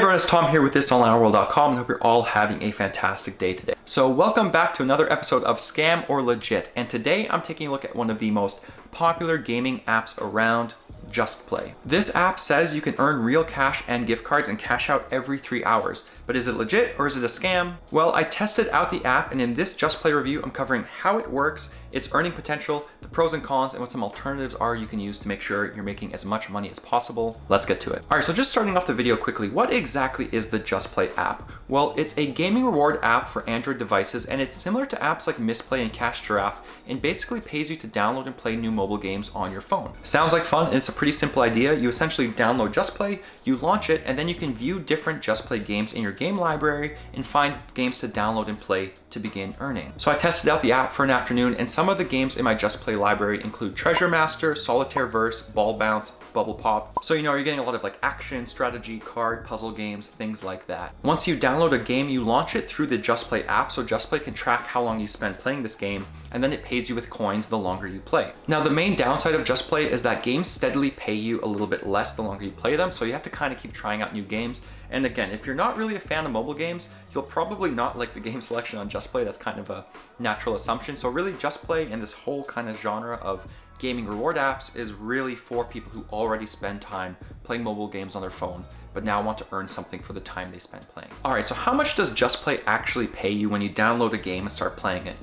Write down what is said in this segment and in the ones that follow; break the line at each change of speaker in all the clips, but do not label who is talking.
everyone, it's Tom here with thisonlineworld.com and hope you're all having a fantastic day today. So welcome back to another episode of Scam or Legit, and today I'm taking a look at one of the most popular gaming apps around, JustPlay. This app says you can earn real cash and gift cards and cash out every 3 hours. But is it legit or is it a scam? Well, I tested out the app, and in this JustPlay review, I'm covering how it works, its earning potential, the pros and cons, and what some alternatives are you can use to make sure you're making as much money as possible. Let's get to it. All right, so just starting off the video quickly, what exactly is the JustPlay app? Well, it's a gaming reward app for Android devices, and it's similar to apps like Misplay and Cash Giraffe, and basically pays you to download and play new mobile games on your phone. Sounds like fun, and it's a pretty simple idea. You essentially download JustPlay, you launch it, and then you can view different JustPlay games in your game library and find games to download and play to begin earning. So I tested out the app for an afternoon, and some of the games in my JustPlay library include Treasure Master, Solitaire Verse, Ball Bounce, Bubble Pop. So you're getting a lot of like action, strategy, card, puzzle games, things like that. Once you download a game, you launch it through the JustPlay app, so JustPlay can track how long you spend playing this game, and then it pays you with coins the longer you play. Now, the main downside of JustPlay is that games steadily pay you a little bit less the longer you play them, so you have to kind of keep trying out new games. And again, if you're not really a fan of mobile games, you'll probably not like the game selection on JustPlay. That's kind of a natural assumption. So really, JustPlay and this whole kind of genre of gaming reward apps is really for people who already spend time playing mobile games on their phone, but now want to earn something for the time they spend playing. All right, so how much does JustPlay actually pay you when you download a game and start playing it?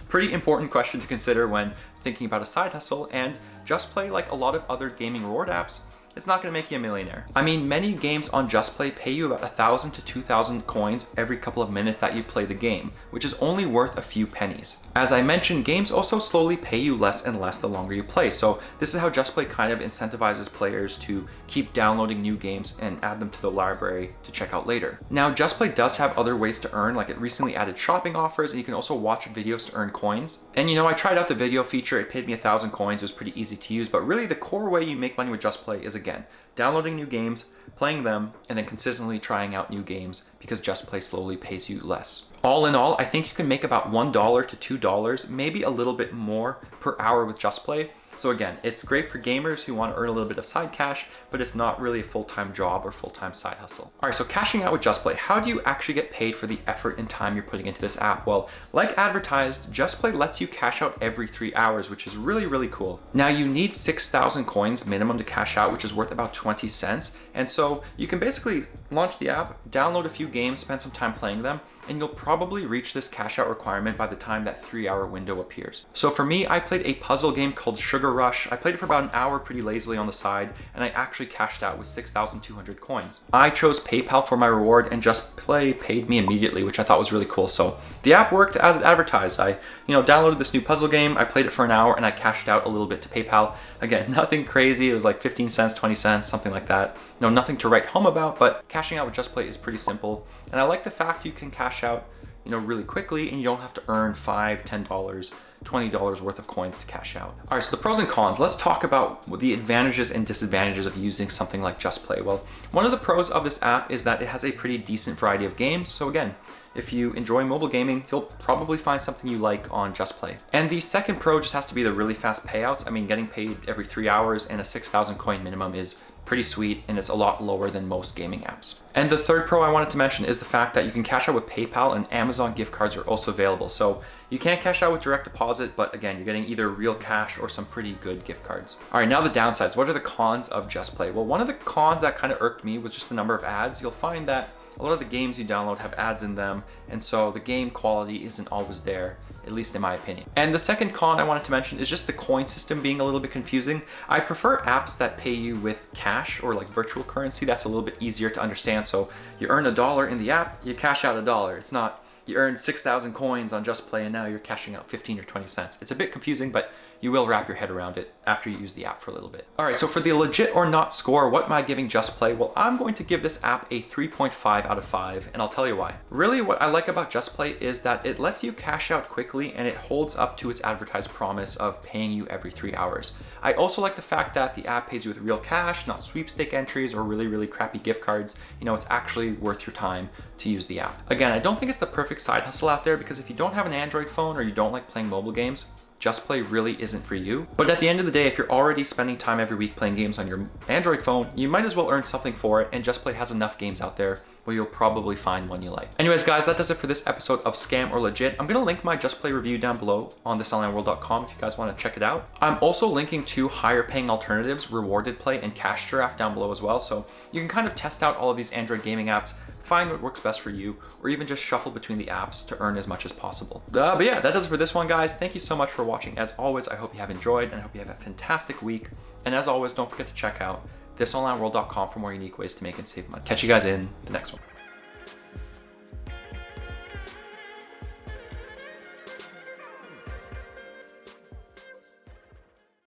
Pretty important question to consider when thinking about a side hustle, and JustPlay, like a lot of other gaming reward apps, it's not gonna make you a millionaire. I mean, many games on JustPlay pay you about 1,000 to 2,000 coins every couple of minutes that you play the game, which is only worth a few pennies. As I mentioned, games also slowly pay you less and less the longer you play. So this is how JustPlay kind of incentivizes players to keep downloading new games and add them to the library to check out later. Now, JustPlay does have other ways to earn, like it recently added shopping offers, and you can also watch videos to earn coins. And I tried out the video feature, it paid me 1,000 coins, it was pretty easy to use, but really the core way you make money with JustPlay is, again, downloading new games, playing them, and then consistently trying out new games, because JustPlay slowly pays you less. All in all, I think you can make about $1 to $2, maybe a little bit more per hour with JustPlay. So again, it's great for gamers who want to earn a little bit of side cash, but it's not really a full-time job or full-time side hustle. All right, so cashing out with JustPlay, how do you actually get paid for the effort and time you're putting into this app? Well, like advertised, JustPlay lets you cash out every 3 hours, which is really, really cool. Now, you need 6,000 coins minimum to cash out, which is worth about 20 cents. And so you can basically launch the app, download a few games, spend some time playing them, and you'll probably reach this cash out requirement by the time that 3-hour window appears. So for me, I played a puzzle game called Sugar Rush. I played it for about an hour pretty lazily on the side, and I actually cashed out with 6,200 coins. I chose PayPal for my reward, and JustPlay paid me immediately, which I thought was really cool. So the app worked as advertised. I downloaded this new puzzle game, I played it for an hour, and I cashed out a little bit to PayPal. Again, nothing crazy. It was like 15 cents, 20 cents, something like that. Nothing to write home about, but cashing out with JustPlay is pretty simple. And I like the fact you can cash out really quickly, and you don't have to earn $5, $10, $20 worth of coins to cash out. All right, so the pros and cons. Let's talk about the advantages and disadvantages of using something like JustPlay. Well, one of the pros of this app is that it has a pretty decent variety of games. So again, if you enjoy mobile gaming, you'll probably find something you like on JustPlay. And the second pro just has to be the really fast payouts. I mean, getting paid every 3 hours and a 6,000 coin minimum is pretty sweet, and it's a lot lower than most gaming apps. And the third pro I wanted to mention is the fact that you can cash out with PayPal, and Amazon gift cards are also available. So you can't cash out with direct deposit, but again, you're getting either real cash or some pretty good gift cards. All right, now the downsides. What are the cons of JustPlay? Well, one of the cons that kind of irked me was just the number of ads. You'll find that a lot of the games you download have ads in them, and so the game quality isn't always there, at least in my opinion. And the second con I wanted to mention is just the coin system being a little bit confusing. I prefer apps that pay you with cash or like virtual currency. That's a little bit easier to understand. So you earn $1 in the app, you cash out $1. It's not you earn 6,000 coins on JustPlay and now you're cashing out 15 or 20 cents. It's a bit confusing, but you will wrap your head around it after you use the app for a little bit. All right, so for the legit or not score, what am I giving JustPlay? Well, I'm going to give this app a 3.5 out of 5, and I'll tell you why. Really, what I like about JustPlay is that it lets you cash out quickly, and it holds up to its advertised promise of paying you every 3 hours. I also like the fact that the app pays you with real cash, not sweepstake entries or really, really crappy gift cards. It's actually worth your time to use the app. Again, I don't think it's the perfect side hustle out there, because if you don't have an Android phone or you don't like playing mobile games, JustPlay really isn't for you. But at the end of the day, if you're already spending time every week playing games on your Android phone, you might as well earn something for it, and JustPlay has enough games out there where you'll probably find one you like. Anyways, guys, that does it for this episode of Scam or Legit. I'm gonna link my JustPlay review down below on thisonlineworld.com if you guys wanna check it out. I'm also linking 2 higher paying alternatives, Rewarded Play and Cash Giraffe, down below as well. So you can kind of test out all of these Android gaming apps, find what works best for you, or even just shuffle between the apps to earn as much as possible. But yeah, that does it for this one, guys. Thank you so much for watching. As always, I hope you have enjoyed, and I hope you have a fantastic week. And as always, don't forget to check out thisonlineworld.com for more unique ways to make and save money. Catch you guys in the next one.